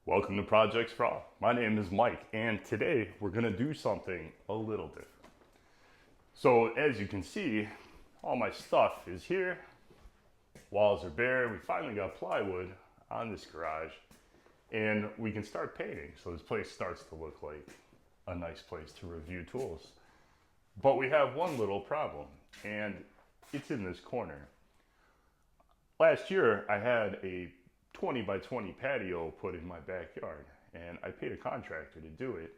Welcome to Projects for All. My name is Mike, and today we're going to do something a little different. So as you can see, all my stuff is here. Walls are bare. We finally got plywood on this garage, and we can start painting. So this place starts to look like a nice place to review tools. But we have one little problem, and it's in this corner. Last year, I had a 20 by 20 patio put in my backyard, and I paid a contractor to do it.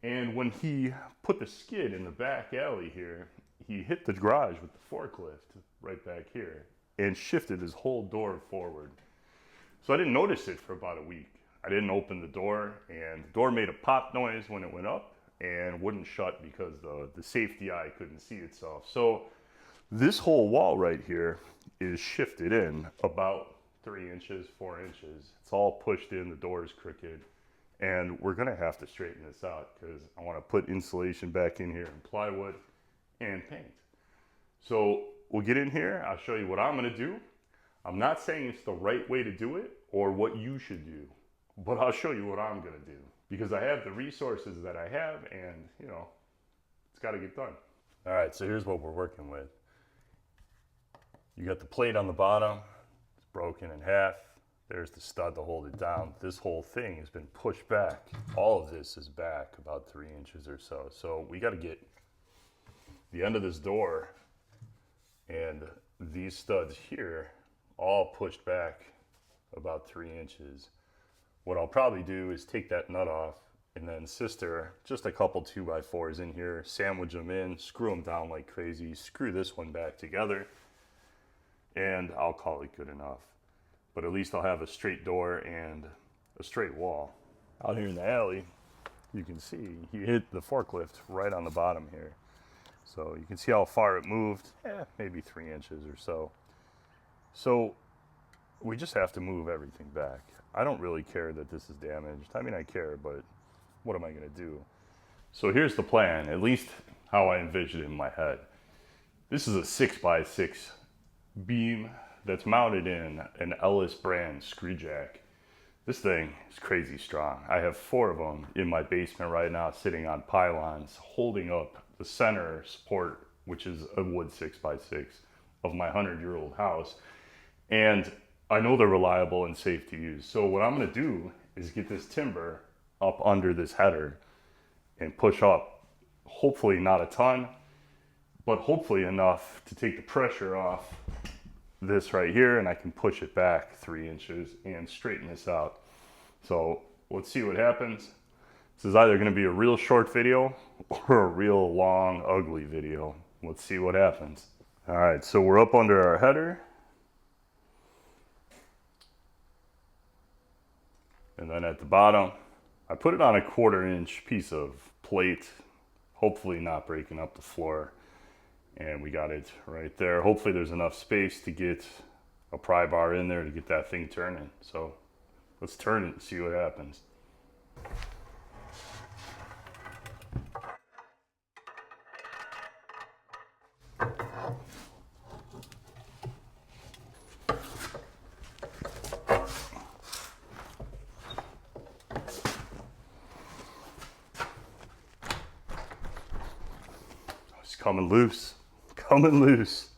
And when he put the skid in the back alley here, he hit the garage with the forklift right back here and shifted his whole door forward. So I didn't notice it for about a week. I didn't open the door, and the door made a pop noise when it went up and wouldn't shut because the safety eye couldn't see itself. So this whole wall right here is shifted in about 3 inches, 4 inches. It's all pushed in, the door is crooked, and we're gonna have to straighten this out because I wanna put insulation back in here and plywood and paint. So we'll get in here, I'll show you what I'm gonna do. I'm not saying it's the right way to do it or what you should do, but I'll show you what I'm gonna do because I have the resources that I have, and you know, it's gotta get done. All right, so here's what we're working with. You got the plate on the bottom, it's broken in half. There's the stud to hold it down. This whole thing has been pushed back. All of this is back about 3 inches or so. So we got to get the end of this door and these studs here all pushed back about 3 inches. What I'll probably do is take that nut off and then sister just a couple 2x4s in here, sandwich them in, screw them down like crazy, screw this one back together, and I'll call it good enough. But at least I'll have a straight door and a straight wall. Out here in the alley, you can see he hit the forklift right on the bottom here. So you can see how far it moved, maybe 3 inches or so. So we just have to move everything back. I don't really care that this is damaged. I mean, I care, but what am I gonna do? So here's the plan, at least how I envisioned it in my head. This is a 6x6 beam that's mounted in an Ellis brand screw jack. This thing is crazy strong. I have 4 of them in my basement right now sitting on pylons holding up the center support, which is a wood 6x6 of my 100-year-old house. And I know they're reliable and safe to use. So what I'm gonna do is get this timber up under this header and push up, hopefully not a ton, but hopefully enough to take the pressure off this right here, and I can push it back 3 inches and straighten this out. So let's see what happens. This is either going to be a real short video or a real long, ugly video. Let's see what happens. All right, so we're up under our header. And then at the bottom, I put it on a 1/4 inch piece of plate, hopefully not breaking up the floor. And we got it right there. Hopefully there's enough space to get a pry bar in there to get that thing turning. So let's turn it and see what happens. It's coming loose. Coming loose.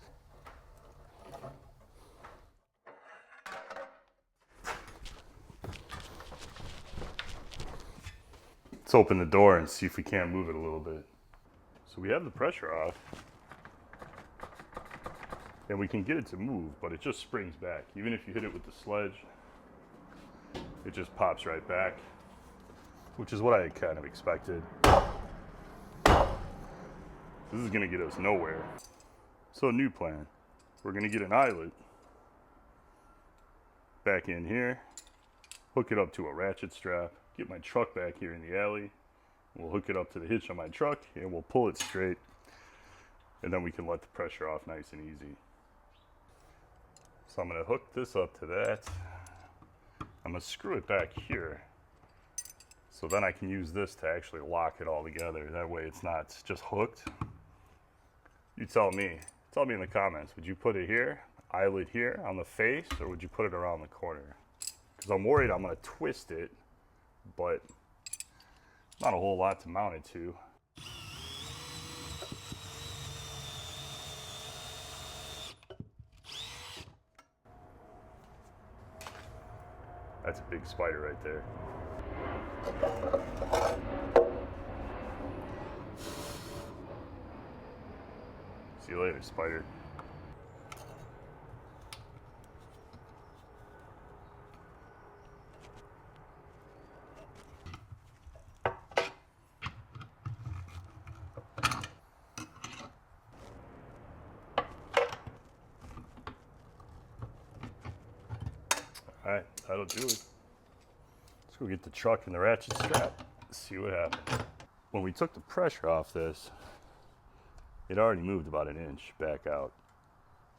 Let's open the door and see if we can't move it a little bit. So we have the pressure off and we can get it to move, but it just springs back. Even if you hit it with the sledge, it just pops right back, which is what I kind of expected. This is gonna get us nowhere. So new plan, we're gonna get an eyelet back in here, hook it up to a ratchet strap, get my truck back here in the alley, we'll hook it up to the hitch on my truck and we'll pull it straight, and then we can let the pressure off nice and easy. So I'm gonna hook this up to that. I'm gonna screw it back here, so then I can use this to actually lock it all together. That way it's not just hooked. You tell me. Tell me in the comments, would you put it here, eyelet here on the face, or would you put it around the corner? Because I'm worried I'm going to twist it but not a whole lot to mount it to. That's a big spider right there. See you later, spider. All right, that'll do it. Let's go get the truck and the ratchet strap. See what happens. When we took the pressure off this, it already moved about an inch back out.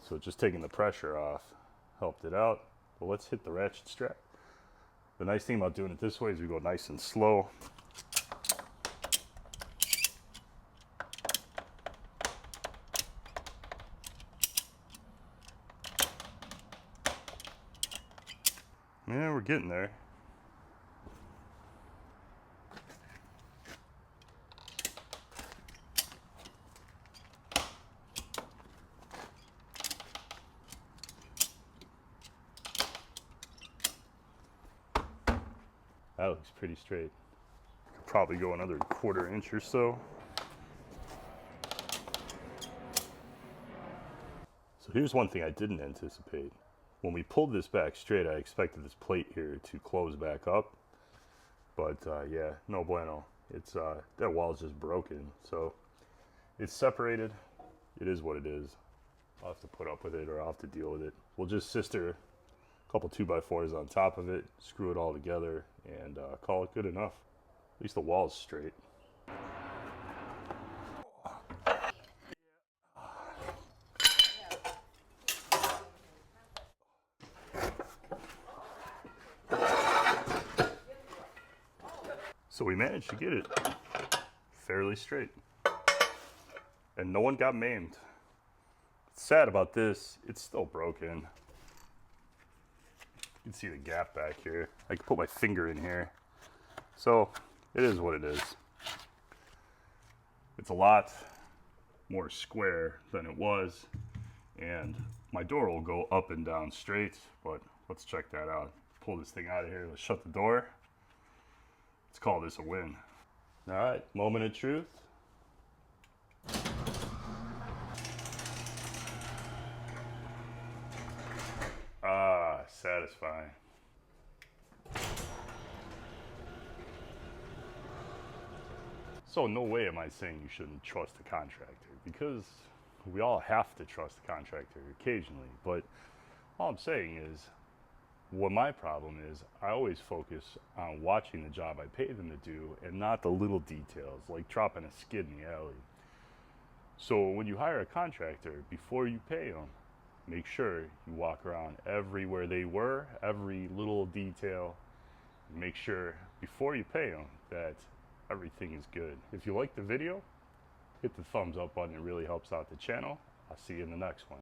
So just taking the pressure off helped it out. Well, let's hit the ratchet strap. The nice thing about doing it this way is we go nice and slow. Yeah, we're getting there. That looks pretty straight. Could probably go another 1/4 inch or so. So here's one thing I didn't anticipate. When we pulled this back straight, I expected this plate here to close back up. But yeah, no bueno. It's that wall's just broken. So it's separated. It is what it is. I'll have to put up with it, or I'll have to deal with it. We'll just sister a couple 2x4s on top of it, screw it all together, and call it good enough. At least the wall's straight. So we managed to get it fairly straight, and no one got maimed. What's sad about this, it's still broken. You can see the gap back here. I can put my finger in here. So it is what it is. It's a lot more square than it was, and my door will go up and down straight, but let's check that out. Pull this thing out of here. Let's shut the door. Let's call this a win. All right, moment of truth. Ah, satisfying. So no way am I saying you shouldn't trust a contractor, because we all have to trust a contractor occasionally. But all I'm saying is, what my problem is, I always focus on watching the job I pay them to do and not the little details, like dropping a skid in the alley. So when you hire a contractor, before you pay them, make sure you walk around everywhere they were, every little detail. Make sure before you pay them that everything is good. If you like the video, hit the thumbs up button. It really helps out the channel. I'll see you in the next one.